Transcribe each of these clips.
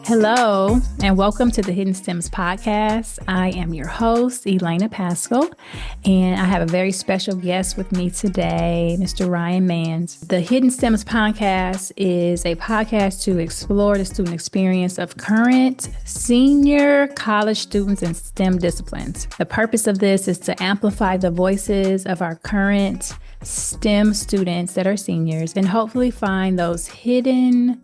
Hello, and welcome to the Hidden STEMs podcast. I am your host, Elena Pascal, and I have a very special guest with me today, Mr. Ryan Mans. The Hidden STEMs podcast is a podcast to explore the student experience of current senior college students in STEM disciplines. The purpose of this is to amplify the voices of our current STEM students that are seniors and hopefully find those hidden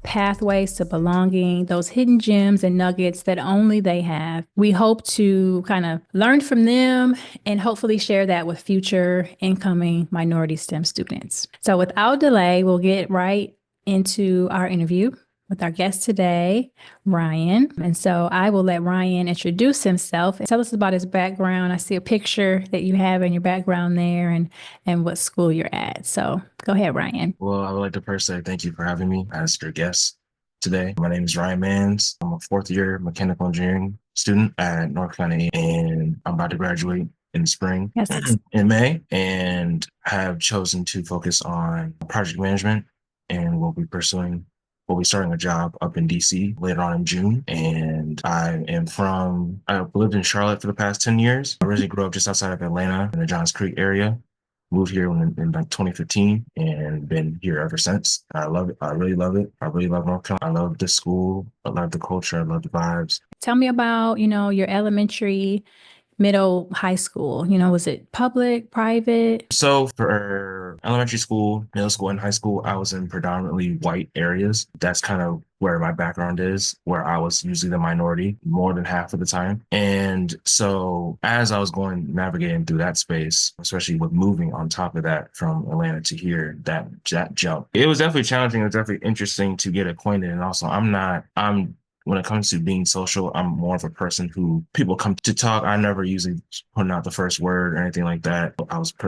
pathways to belonging, those hidden gems and nuggets that only they have. We hope to kind of learn from them and hopefully share that with future incoming minority STEM students. So without delay, we'll get right into our interview with our guest today, Ryan. And so I will let Ryan introduce himself and tell us about his background. I see a picture that you have in your background there and what school you're at. So go ahead, Ryan. Well, I would like to first say thank you for having me as your guest today. My name is Ryan Mans. I'm a fourth year mechanical engineering student at North Carolina, and I'm about to graduate in the spring, in May, and have chosen to focus on project management, and we'll be starting a job up in DC later on in June. And I've lived in Charlotte for the past 10 years. I originally grew up just outside of Atlanta in the Johns Creek area. Moved here in like 2015 and been here ever since. I love it. I really love it. I really love North Carolina. I love the school. I love the culture. I love the vibes. Tell me about, your elementary, middle, high school. Was it public, private? So for elementary school, middle school, and high school, I was in predominantly white areas. That's kind of where my background is, where I was usually the minority more than half of the time. And so as I was navigating through that space, especially with moving on top of that from Atlanta to here, that jump, it was definitely challenging. It was definitely interesting to get acquainted. And also when it comes to being social, I'm more of a person who people come to talk. I never usually putting out the first word or anything like that.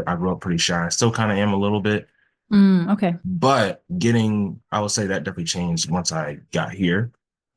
I grew up pretty shy. I still kind of am a little bit. Okay. But I would say that definitely changed once I got here.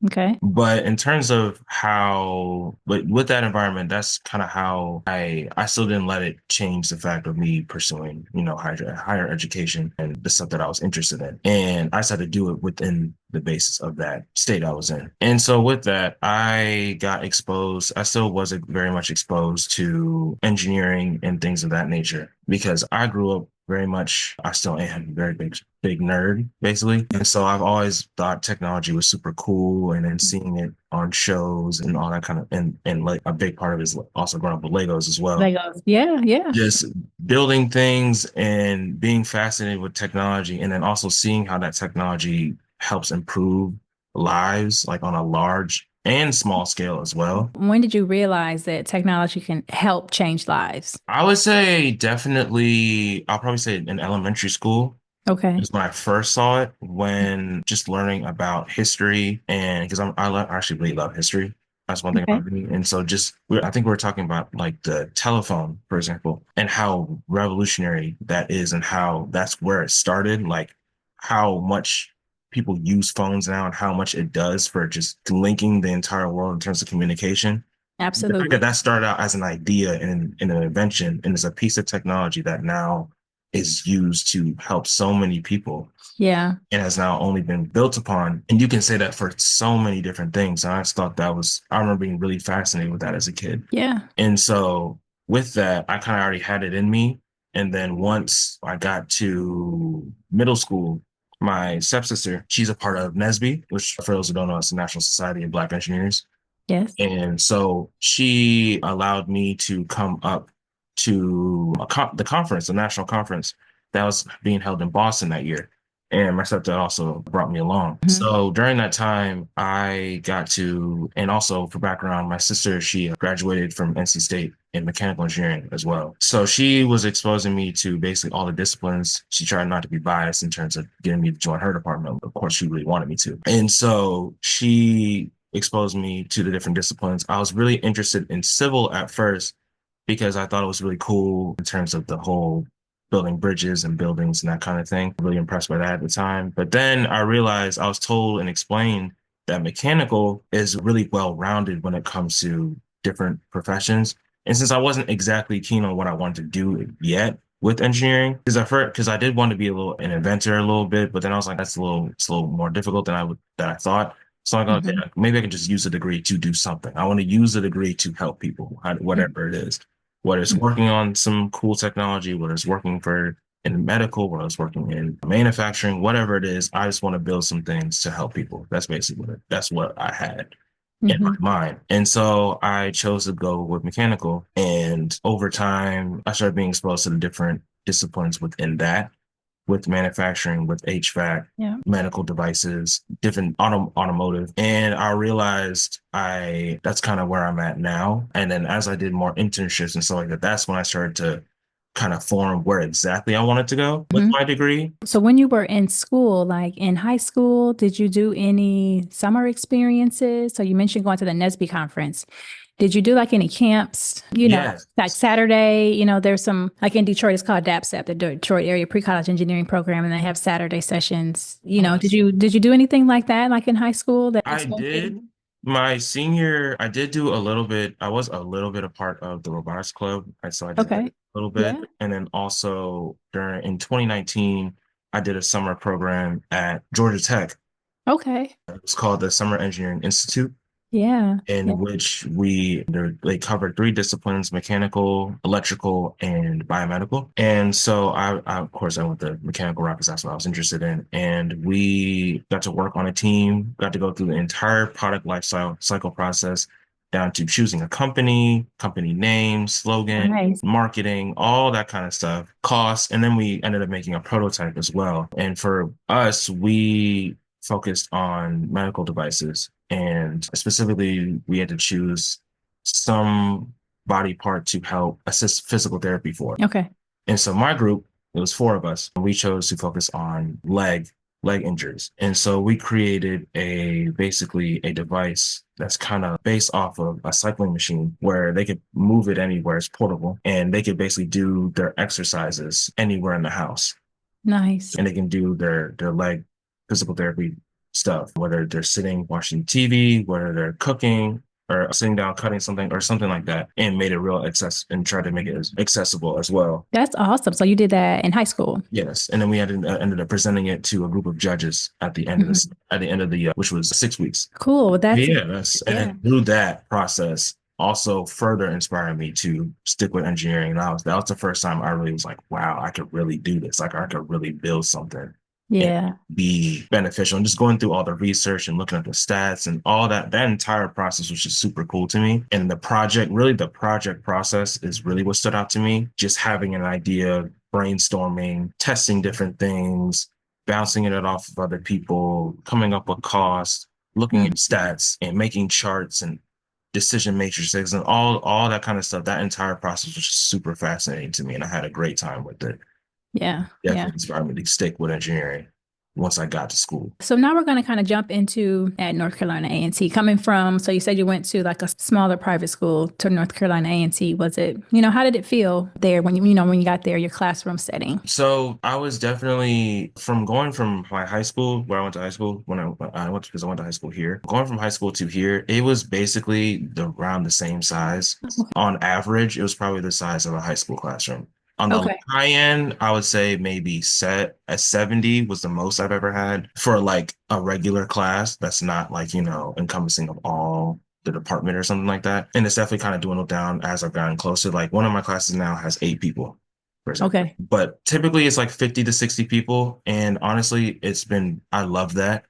Okay. But in terms of but with that environment, that's kind of how I still didn't let it change the fact of me pursuing, higher education and the stuff that I was interested in. And I just had to do it within the basis of that state I was in. And so with that, I got exposed. I still wasn't very much exposed to engineering and things of that nature because I grew up I still am a very big nerd, basically. And so I've always thought technology was super cool, and then seeing it on shows and all that kind of, and like a big part of it is also growing up with Legos as well. Legos. Yeah. Just building things and being fascinated with technology, and then also seeing how that technology helps improve lives, like on a large and small scale as well. When did you realize that technology can help change lives? I would say definitely, I'll probably say in elementary school. Okay. Is when I first saw it, when just learning about history, and because I actually really love history. That's one thing about me. And so I think we were talking about like the telephone, for example, and how revolutionary that is and how that's where it started, like how much people use phones now and how much it does for just linking the entire world in terms of communication. Absolutely. The fact that started out as an idea and an invention and is a piece of technology that now is used to help so many people. Yeah. And has now only been built upon. And you can say that for so many different things. And I just thought I remember being really fascinated with that as a kid. Yeah. And so with that, I kind of already had it in me. And then once I got to middle school, my stepsister, she's a part of NSBE, which for those who don't know, it's the National Society of Black Engineers. Yes. And so she allowed me to come up to the national conference that was being held in Boston that year. And my stepdad also brought me along. Mm-hmm. So during that time, and also for background, my sister, she graduated from NC State in mechanical engineering as well. So she was exposing me to basically all the disciplines. She tried not to be biased in terms of getting me to join her department. Of course, she really wanted me to. And so she exposed me to the different disciplines. I was really interested in civil at first because I thought it was really cool in terms of the whole building bridges and buildings and that kind of thing. Really impressed by that at the time. But then I realized I was told and explained that mechanical is really well-rounded when it comes to different professions. And since I wasn't exactly keen on what I wanted to do yet, with engineering because I did want to be an inventor a little bit, but then I was like, it's a little more difficult than I thought. So I go, okay, Hmm. maybe I can just use a degree to do something. I want to use a degree to help people, whatever it is, whether it's working on some cool technology, whether it's working for in medical, whether it's working in manufacturing, whatever it is. I just want to build some things to help people. That's basically that's what I had in my Hmm. mind. And so I chose to go with mechanical. And over time, I started being exposed to the different disciplines within that, with manufacturing, with HVAC, Yeah. medical devices, different automotive. And I realized that's kind of where I'm at now. And then as I did more internships and stuff like that, that's when I started to kind of form where exactly I wanted to go with Hmm. my degree. So when you were in school, like in high school, did you do any summer experiences? So you mentioned going to the NSBE conference. Did you do like any camps? Yes. Like Saturday, there's some like in Detroit, it's called DAPSEP, the Detroit Area Pre-College Engineering Program, and they have Saturday sessions. Did you do anything like that, like in high school that I associated? did. My senior, I did do a little bit. I was a little bit a part of the robotics club. So I did that Okay. a little bit. Yeah. And then also in 2019, I did a summer program at Georgia Tech. Okay. It was called the Summer Engineering Institute, Yeah. Yeah. in which they covered three disciplines: mechanical, electrical, and biomedical. And so of course I went the mechanical route because that's what I was interested in. And we got to work on a team, got to go through the entire product cycle process, down to choosing a company name, slogan, Nice. marketing, all that kind of stuff, costs. And then we ended up making a prototype as well. And for us, we focused on medical devices. And specifically, we had to choose some body part to help assist physical therapy for. Okay. And so my group, it was four of us, we chose to focus on leg injuries. And so we created basically a device that's kind of based off of a cycling machine where they could move it anywhere. It's portable and they could basically do their exercises anywhere in the house, Nice. and they can do their leg physical therapy stuff, whether they're sitting watching TV, whether they're cooking or sitting down cutting something or something like that, and made it real access and tried to make it as accessible as well. That's awesome. So you did that in high school. Yes, and then we ended up presenting it to a group of judges Mhm. at the end of the which was 6 weeks. Cool. Well, And yeah. then through that process also further inspired me to stick with engineering. And that was the first time I really was like, wow, I could really do this. Like I could really build something and Yeah. be beneficial. And just going through all the research and looking at the stats and all that entire process was just super cool to me. And the project process is really what stood out to me. Just having an idea, brainstorming, testing different things, bouncing it off of other people, coming up with costs, looking at Mhm. stats and making charts and decision matrices and all that kind of stuff. That entire process was just super fascinating to me, and I had a great time with it. Yeah. Yeah. Definitely inspired me to stick with engineering once I got to school. So now we're going to kind of jump into at North Carolina A&T. Coming from, so you said you went to like a smaller private school to North Carolina A&T. Was it, how did it feel there when when you got there, your classroom setting? So I was definitely from going from my high school, where I went to high school, I went because I went to high school here. Going from high school to here, it was basically around the same size. On average, it was probably the size of a high school classroom. On the Okay. high end, I would say maybe set at 70 was the most I've ever had for like a regular class that's not like, encompassing of all the department or something like that. And it's definitely kind of dwindled down as I've gotten closer. Like one of my classes now has 8 people, for example. Okay. But typically it's like 50 to 60 people. And honestly, I love that.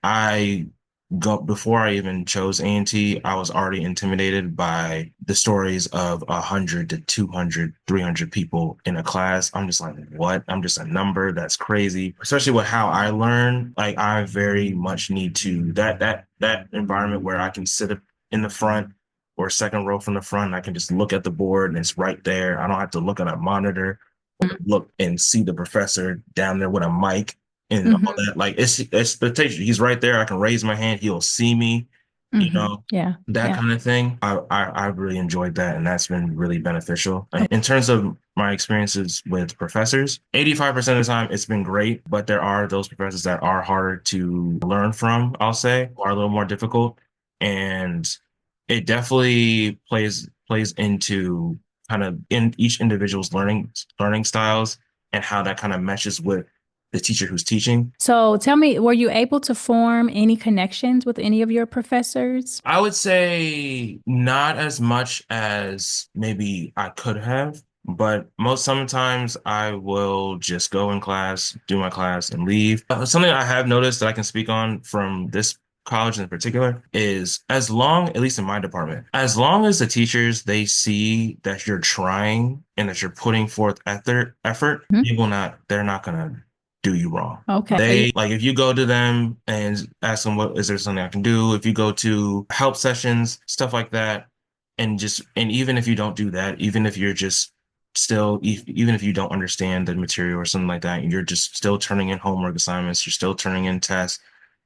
Before I even chose A&T, I was already intimidated by the stories of 100 to 200, 300 people in a class. I'm just like, what? I'm just a number. That's crazy. Especially with how I learn. Like I very much need that environment where I can sit in the front or second row from the front. And I can just look at the board and it's right there. I don't have to look at a monitor or look and see the professor down there with a mic and all Hmm. that. Like it's expectation. He's right there. I can raise my hand. He'll see me, you Hmm. know, Yeah. that Yeah. kind of thing. I've really enjoyed that, and that's been really beneficial. In terms of my experiences with professors, 85% of the time it's been great, but there are those professors that are harder to learn from, I'll say, or a little more difficult. And it definitely plays into kind of in each individual's learning styles and how that kind of meshes with the teacher who's teaching. So tell me, were you able to form any connections with any of your professors? I would say not as much as maybe I could have, but sometimes I will just go in class, do my class, and leave. Something I have noticed that I can speak on from this college in particular is as long, at least in my department, as long as the teachers they see that you're trying and that you're putting forth effort, Mhm. they're not gonna do you wrong. Okay. So They like if you go to them and ask them what is there something I can do, if you go to help sessions, stuff like that, and even if you don't do that, even if you're just even if you don't understand the material or something like that, you're just still turning in homework assignments, you're still turning in tests,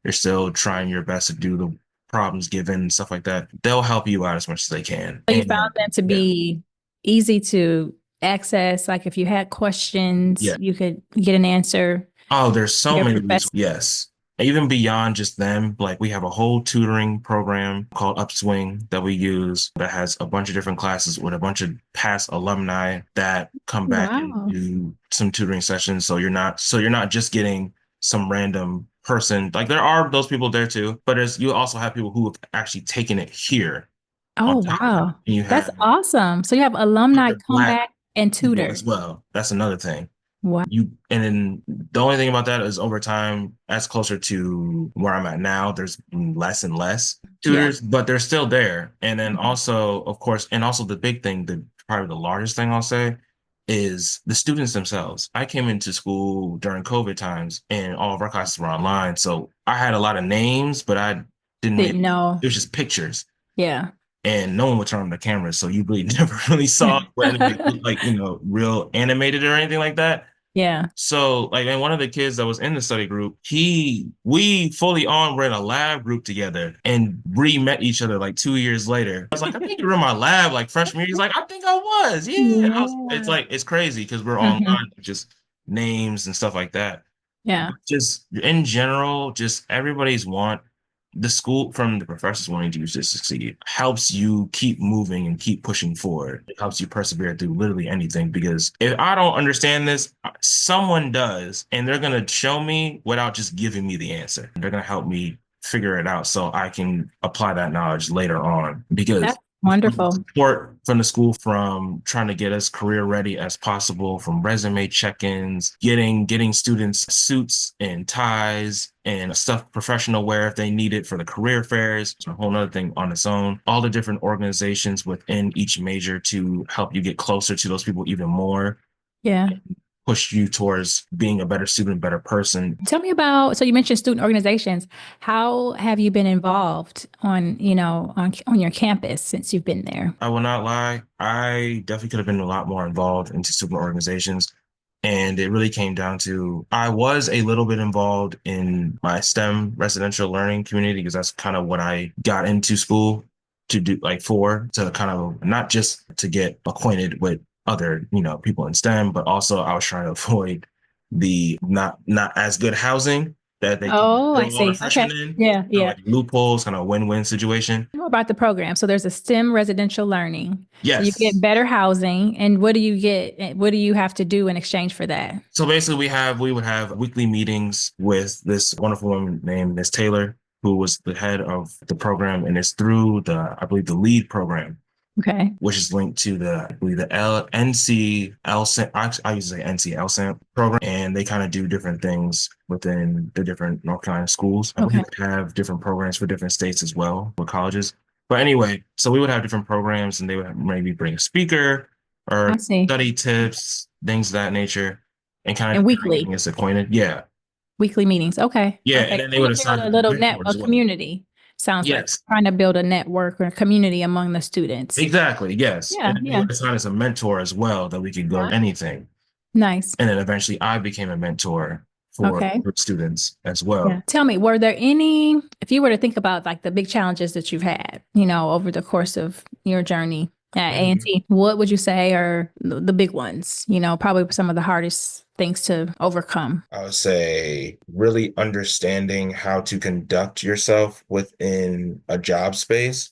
you're still trying your best to do the problems given and stuff like that. They'll help you out as much as they can. you found And them to yeah. be easy to access. Like if you had questions, Yeah. you could get an answer. Oh, there's so Your many professor. reasons. Yes. Even beyond just them, like we have a whole tutoring program called Upswing that we use that has a bunch of different classes with a bunch of past alumni that come back and Wow. do some tutoring sessions. So you're not just getting some random person. Like there are those people there too, but you also have people who have actually taken it here on Oh, top of that. wow. And you That's have awesome. So you have alumni other come Black back and people tutor. as well. That's another thing. Wow. And then the only thing about that is over time, as closer to where I'm at now, there's less and less Yeah. tutors, but they're still there. And then Mhm. also, of course, and also the big thing, probably the largest thing I'll say is the students themselves. I came into school during COVID times and all of our classes were online. So I had a lot of names, but I didn't really, Didn't know. it was just pictures Yeah. and no one would turn on the camera. So you really never really saw what anybody looked like, real animated or anything like that. Yeah. So, like, and one of the kids that was in the study group, we fully on were in a lab group together and re-met each other like 2 years later. I was like, I think you were in my lab like freshman year. He's like, I think I was. Yeah. It's Yeah. like, it's crazy because we're Mhm. online, just names and stuff like that. Yeah. Just in general, just everybody's want the school from the professors wanting you to succeed helps you keep moving and keep pushing forward. It helps you persevere through literally anything because if I don't understand this, someone does, and they're going to show me without just giving me the answer. They're going to help me figure it out so I can apply that knowledge later on because That's wonderful. support from the school from trying to get us career ready as possible, from resume check-ins, getting students suits and ties and stuff professional wear if they need it for the career fairs. It's a whole other thing on its own. All the different organizations within each major to help you get closer to those people even more, Yeah. push you towards being a better student, better person. Tell me about, so you mentioned student organizations. How have you been involved on your campus since you've been there? I will not lie. I definitely could have been a lot more involved into student organizations. And it really came down to I was a little bit involved in my STEM residential learning community because that's kind of what I got into school to do, like to kind of not just to get acquainted with other, people in STEM, but also I was trying to avoid the not as good housing that they Oh, I throw all the see. Okay. freshmen in, Yeah, kind of yeah. like loopholes, kind of win-win situation. More about the program. So there's a STEM residential learning. So you get Yes. better housing. And what do you get? What do you have to do in exchange for that? So basically, we would have weekly meetings with this wonderful woman named Miss Taylor, who was the head of the program, and it's through I believe, the LEAD program, Okay. which is linked to I believe, the NCL, I used to say NCL program, and they kind of do different things within the different North Carolina schools. And we Okay. would have different programs for different states as well, for colleges. But anyway, so we would have different programs, and they would maybe bring a speaker or I see. study tips, things of that nature, and kind And of weekly, getting us acquainted. Yeah. weekly meetings. Okay. Yeah. And Okay. then they So would you build assign a us a little mentor a as well. community. Sounds like Yes. trying to build a network or a community among the students. Exactly. Yes. Yeah. And then they Yeah. would assign us a mentor as well that we could go anything. Nice. And then eventually I became a mentor for Okay. group students as Yeah. well. Tell me, were there any, if you were to think about like the big challenges that you've had, over the course of your journey at Mhm. A&T, what would you say are the big ones? Probably some of the hardest things to overcome. I would say really understanding how to conduct yourself within a job space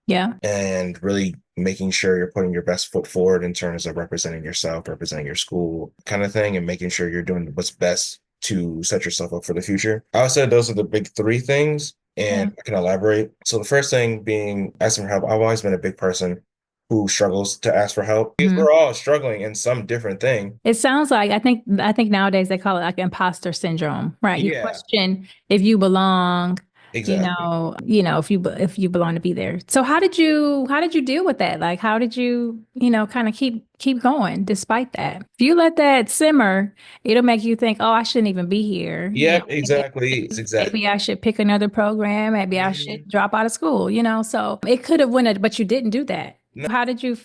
Yeah. and really making sure you're putting your best foot forward in terms of representing yourself, representing your school kind of thing, and making sure you're doing what's best to set yourself up for the future. I would say those are the big three things, Yeah. and I can elaborate. So the first thing being asking for help. I've always been a big person who struggles to ask for help because Mhm. we're all struggling in some different thing. It sounds like I think nowadays they call it like imposter syndrome, right? You Yeah, question if you belong, exactly. if you belong to be there. So how did you deal with that? Like how did you kind of keep going despite that? If you let that simmer, it'll make you think, "Oh, I shouldn't even be here." Yep, exactly. It's exactly. Maybe I should pick another program. Maybe I should Mhm. drop out of school. So it could have went, but you didn't do that. No, How did you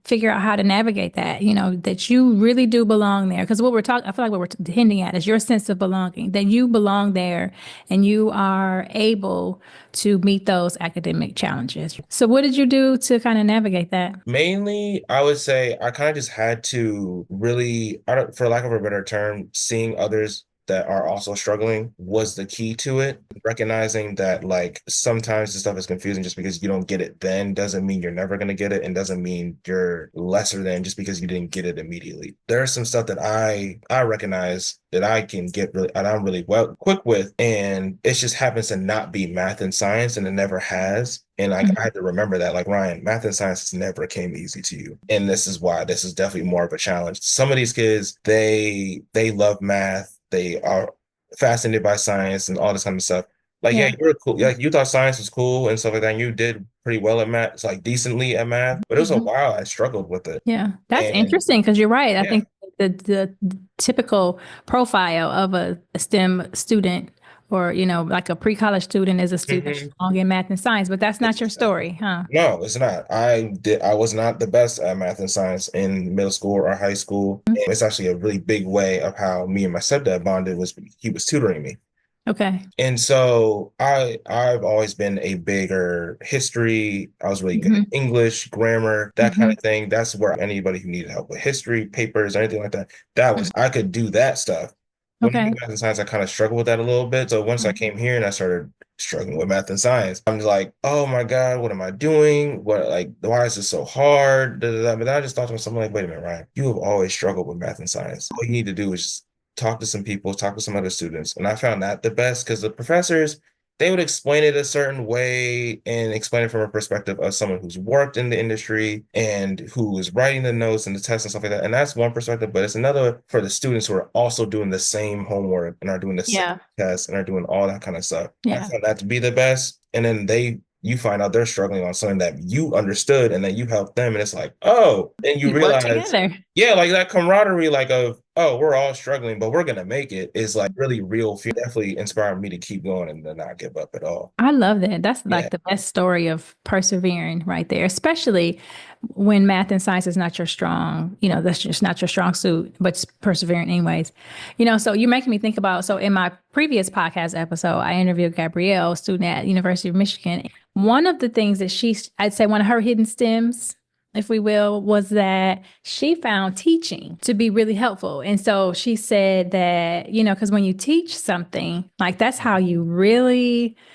figure out how to navigate that, that you really do belong there? Because what we're talking, I feel like what we're hinting at is your sense of belonging, that you belong there and you are able to meet those academic challenges. So what did you do to kind of navigate that? mainly, I would say I kind of just had to really, I don't, for lack of a better term, seeing others that are also struggling was the key to it. Recognizing that like sometimes the stuff is confusing just because you don't get it then doesn't mean you're never going to get it and doesn't mean you're lesser than just because you didn't get it immediately. There's some stuff that I recognize that I can get really and I'm really well quick with, and it just happens to not be math and science, and it never has. And like I Mhm. had to remember that, like Ryan, math and science has never came easy to you. And this is why this is definitely more of a challenge. Some of these kids, they love math, they are fascinated by science and all this kind of stuff. Like, yeah, Yeah. you were cool. Like you thought science was cool and stuff like that. And you did pretty well at math, it's like decently at math, but it was a Mhm. while I struggled with it. Yeah, that's And interesting because you're right. I yeah. think the typical profile of a STEM student or like a pre-college student is a student Mhm. strong in math and science, but that's not your story, huh? No, it's not. I was not the best at math and science in middle school or high school. And it's actually a really big way of how me and my stepdad bonded was he was tutoring me. Okay. And so I've always been a bigger history. I was really good at Hmm. English, grammar, that kind Hmm. of thing. That's where anybody who needed help with history, papers, anything like that, that was I could do that stuff. When I Okay. did math and science, I kind of struggled with that a little bit. So once I came here and I started struggling with math and science, I'm just like, oh my God, what am I doing? What like why is this so hard? Da, da, da. But then I just thought to myself, I'm like, wait a minute, Ryan, you have always struggled with math and science. All you need to do is just talk to some people, talk to some other students. And I found that the best because the professors, they would explain it a certain way and explain it from a perspective of someone who's worked in the industry and who is writing the notes and the tests and stuff like that. And that's one perspective, but it's another for the students who are also doing the same homework and are doing the same Yeah. tests and are doing all that kind of stuff. I Yeah. found that to be the best. And then you find out they're struggling on something that you understood and then you help them. And it's like, oh, and you You work realize together. yeah, like that camaraderie, like of, oh, we're all struggling, but we're gonna make it is like really real. Definitely inspired me to keep going and to not give up at all. I love that. That's Yeah. like the best story of persevering right there, especially when math and science is not your strong, that's just not your strong suit, but it's persevering anyways. So you're making me think about, so in my previous podcast episode, I interviewed Gabrielle, a student at University of Michigan. One of the things that I'd say one of her hidden stems, if we will, was that she found teaching to be really helpful. And so she said that, because when you teach something, like that's how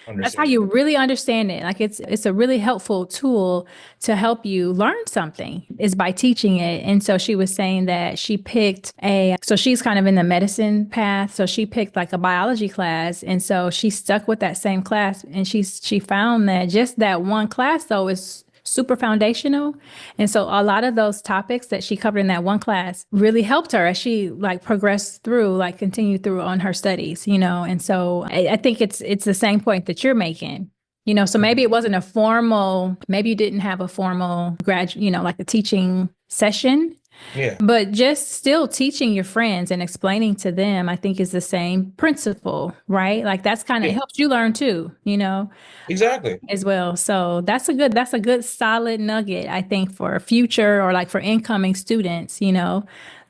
Understand. you really understand it. Like it's a really helpful tool to help you learn something is by teaching it. And so she was saying that so she's kind of in the medicine path. So she picked like a biology class. And so she stuck with that same class. And she found that just that one class though is super foundational. And so a lot of those topics that she covered in that one class really helped her as she like progressed through, like continued through on her studies. And so I think it's the same point that you're making. So maybe it wasn't maybe you didn't have a formal like a teaching session, Yeah. but just still teaching your friends and explaining to them, I think is the same principle, right? Like that's kind of Yeah. helps you learn too, Exactly. as well. So that's a good solid nugget, I think, for future or like for incoming students,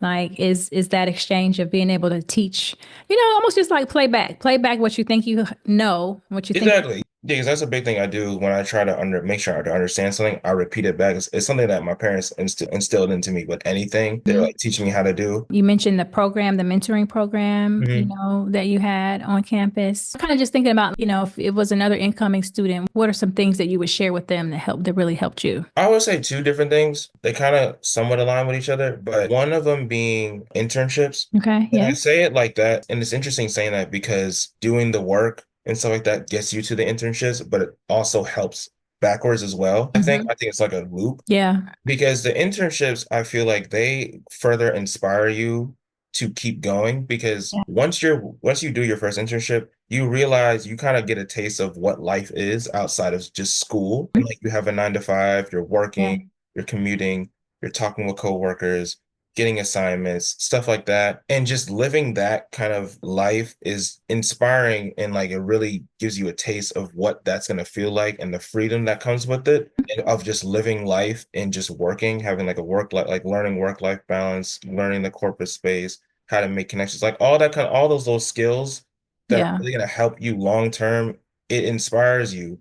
like is that exchange of being able to teach, almost just like play back what you think you know, what you think you Exactly. Yeah, because that's a big thing I do when I try to make sure to understand something. I repeat it back. It's something that my parents instilled into me with anything. They're Mhm. like teaching me how to do. You mentioned the program, the mentoring program, Mhm. that you had on campus. Kind of just thinking about, if it was another incoming student, what are some things that you would share with them that really helped you? I would say two different things. They kind of somewhat align with each other, but one of them being internships. Okay. And I Yeah. say it like that, and it's interesting saying that because doing the work and stuff like that gets you to the internships, but it also helps backwards as well. Hmm. I think it's like a loop. Yeah. Because the internships, I feel like they further inspire you to keep going because Yeah. once you do your first internship, you realize you kind of get a taste of what life is outside of just school. And like you have a 9 to 5, you're Yeah. working, you're commuting, you're talking with coworkers, getting assignments, stuff like that. And just living that kind of life is inspiring and like it really gives you a taste of what that's going to feel like and the freedom that comes with it and of just living life and just working, having like a work life, like learning work-life balance, learning the corporate space, how to make connections, like all that kind of all those little skills that are Yeah. really going to help you long term. It inspires you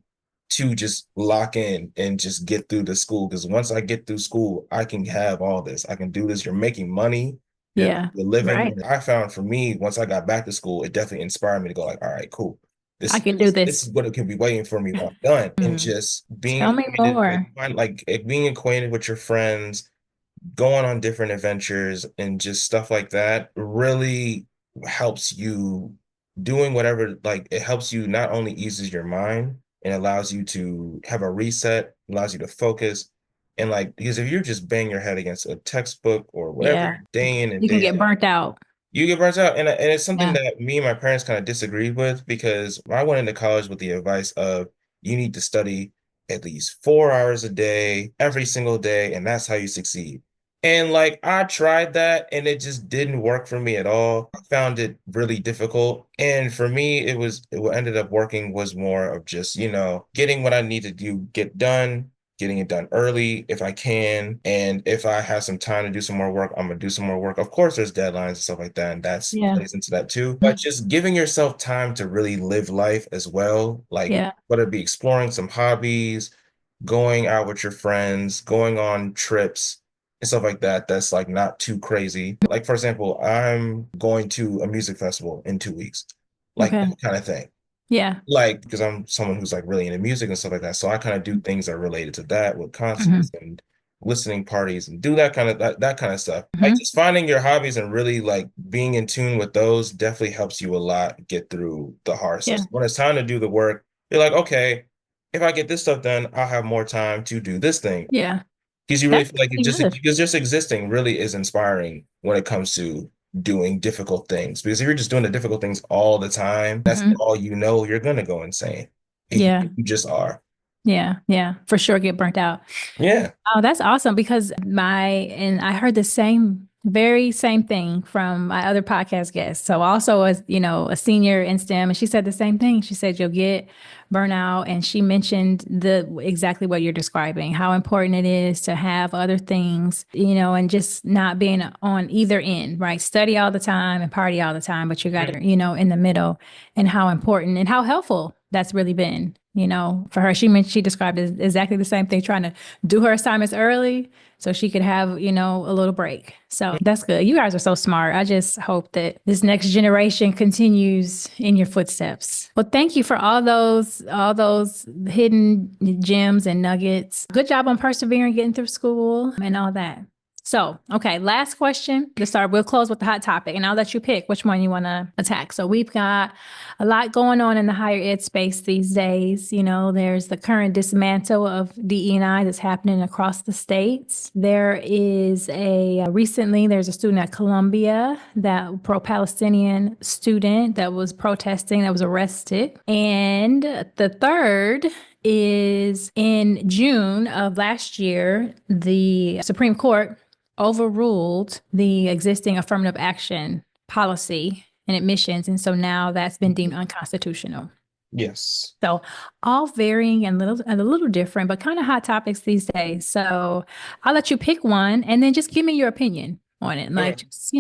to just lock in and just get through the school. Because once I get through school, I can have all this. I can do this. You're making money. Yeah. You're living. Right. And I found for me, once I got back to school, it definitely inspired me to go like, all right, cool. I This can do this this. is what it could be waiting for me when I'm done. And Mm. just Tell me more. being acquainted with your friends, going on different adventures and just stuff like that really helps you doing whatever, like it helps you not only eases your mind and allows you to have a reset, allows you to focus. And like, because if you're just bang your head against a textbook or whatever Yeah. day in and You can day get out, burnt out. you get burnt out. And it's something Yeah. that me and my parents kind of disagreed with because I went into college with the advice of you need to study at least 4 hours a day, every single day, and that's how you succeed. And like I tried that and it just didn't work for me at all. I found it really difficult. And for me, what ended up working was more of just, getting what I need to do, get done, getting it done early if I can. And if I have some time to do some more work, I'm gonna do some more work. Of course, there's deadlines and stuff like that, and that's Yeah. plays into that too. But Mhm. just giving yourself time to really live life as well, like Yeah. whether it be exploring some hobbies, going out with your friends, going on trips and stuff like that, that's like not too crazy. Like for example, I'm going to a music festival in 2 weeks, like Okay. that kind of thing. Yeah. Like, because I'm someone who's like really into music and stuff like that. So I kind of do things that are related to that with Hmm. concerts and listening parties and do that kind of stuff. Like Hmm. just finding your hobbies and really like being in tune with those definitely helps you a lot get through the hard stuff. Yeah. So when it's time to do the work, you're like, okay, if I get this stuff done, I'll have more time to do this thing. Yeah. Because you really That's feel like really good. just existing really is inspiring when it comes to doing difficult things. Because if you're just doing the difficult things all the time, that's Hmm. all you know, you're gonna go insane. Yeah. You just are. Yeah. Yeah. For sure get burnt out. Yeah. Oh, that's awesome because and I heard the very same thing from my other podcast guest. So also as, a senior in STEM, and she said the same thing. She said you'll get burnout, and she mentioned exactly what you're describing, how important it is to have other things, and just not being on either end, right? Study all the time and party all the time, but you got to, in the middle, and how important and how helpful that's really been. For her, she described it as exactly the same thing, trying to do her assignments early so she could have, a little break. So that's good. You guys are so smart. I just hope that this next generation continues in your footsteps. Well, thank you for all those hidden gems and nuggets. Good job on persevering, getting through school and all that. So, okay, last question to start. We'll close with the hot topic and I'll let you pick which one you want to attack. So, we've got a lot going on in the higher ed space these days. There's the current dismantle of DE&I that's happening across the states. There's a student at Columbia, that pro-Palestinian student that was protesting, that was arrested. And the third is in June of last year, the Supreme Court overruled the existing affirmative action policy and admissions. And so now that's been deemed unconstitutional. Yes. So all varying and a little different, but kind of hot topics these days. So I'll let you pick one and then just give me your opinion on it. Like, Okay. just,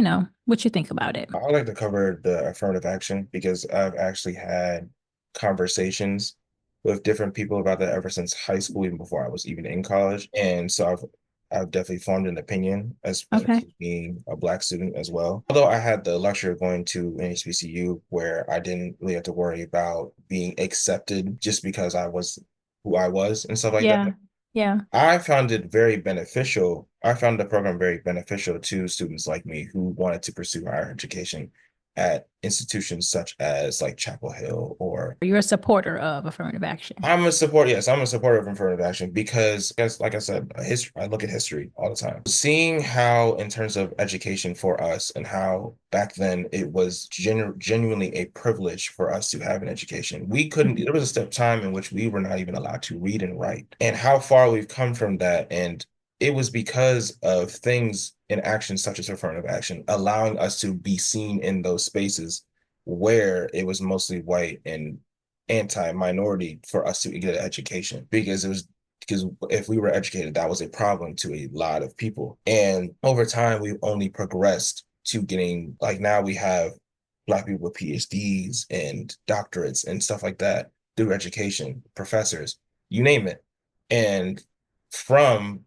what you think about it. I like to cover the affirmative action because I've actually had conversations with different people about that ever since high school, even before I was even in college. And so I've definitely formed an opinion as Okay. being a Black student as well. Although I had the luxury of going to an HBCU where I didn't really have to worry about being accepted just because I was who I was and stuff like that. Yeah. Yeah. I found it very beneficial. I found the program very beneficial to students like me who wanted to pursue higher education at institutions such as like Chapel Hill or You're a supporter of affirmative action. I'm a supporter of affirmative action because, as like I said, history, I look at history all the time. Seeing how, in terms of education for us, and how back then it was genuinely a privilege for us to have an education. We couldn't, there was a step time in which we were not even allowed to read and write, and how far we've come from that. And it was because of things in action such as affirmative action, allowing us to be seen in those spaces where it was mostly white and anti-minority for us to get an education, because if we were educated, that was a problem to a lot of people. And over time, we've only progressed to getting, like, now we have Black people with PhDs and doctorates and stuff like that through education, professors, you name it. And from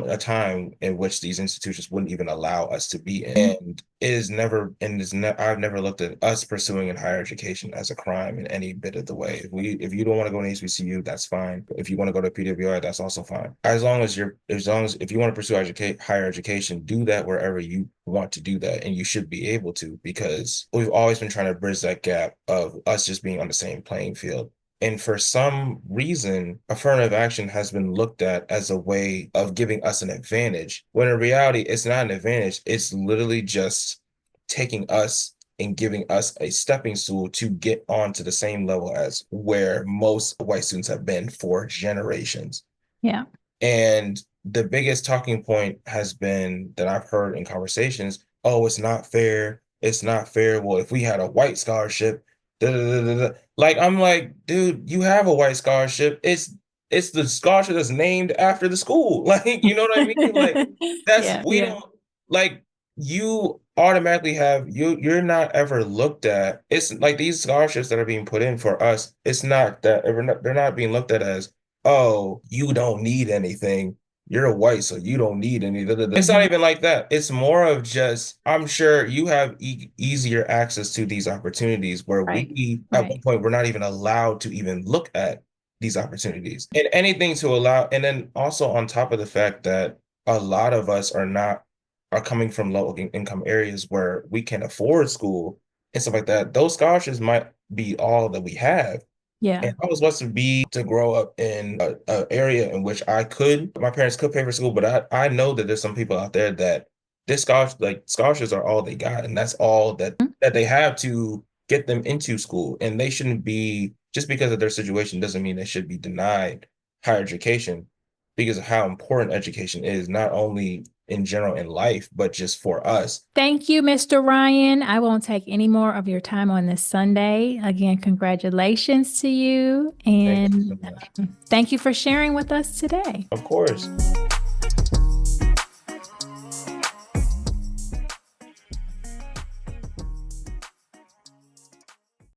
a time in which these institutions wouldn't even allow us to be in. And it is never and is ne I've never looked at us pursuing in higher education as a crime in any bit of the way. If you don't want to go to HBCU, that's fine. If you want to go to PWI, that's also fine. As long as if you want to pursue higher education, do that wherever you want to do that. And you should be able to, because we've always been trying to bridge that gap of us just being on the same playing field. And for some reason, affirmative action has been looked at as a way of giving us an advantage, when in reality, it's not an advantage. It's literally just taking us and giving us a stepping stool to get onto the same level as where most white students have been for generations. Yeah. And the biggest talking point has been that I've heard in conversations, oh, it's not fair. It's not fair. Well, if we had a white scholarship, da, da, da, da, da. Like, I'm like, dude, you have a white scholarship. It's the scholarship that's named after the school. Like, you know what I mean? Like, that's Yeah. we Yeah. don't like you automatically have you're not ever looked at. It's like these scholarships that are being put in for us, it's not that they're not being looked at as, oh, you don't need anything. You're a white, so you don't need any. Da, da, da. It's not Mhm. even like that. It's more of just, I'm sure you have easier access to these opportunities where Right. we, at one Right. point, we're not even allowed to even look at these opportunities and anything to allow. And then also on top of the fact that a lot of us are coming from low income areas where we can afford school and stuff like that. Those scholarships might be all that we have. Yeah. And I was blessed to grow up in a area in which my parents could pay for school, but I know that there's some people out there that scholarships are all they got, and that's all that they have to get them into school. And they shouldn't be, just because of their situation doesn't mean they should be denied higher education because of how important education is, not only in general in life, but just for us. Thank you, Mr. Ryan. I won't take any more of your time on this Sunday. Again, congratulations to you. Thank you so And much. thank you for sharing with us today. Of course.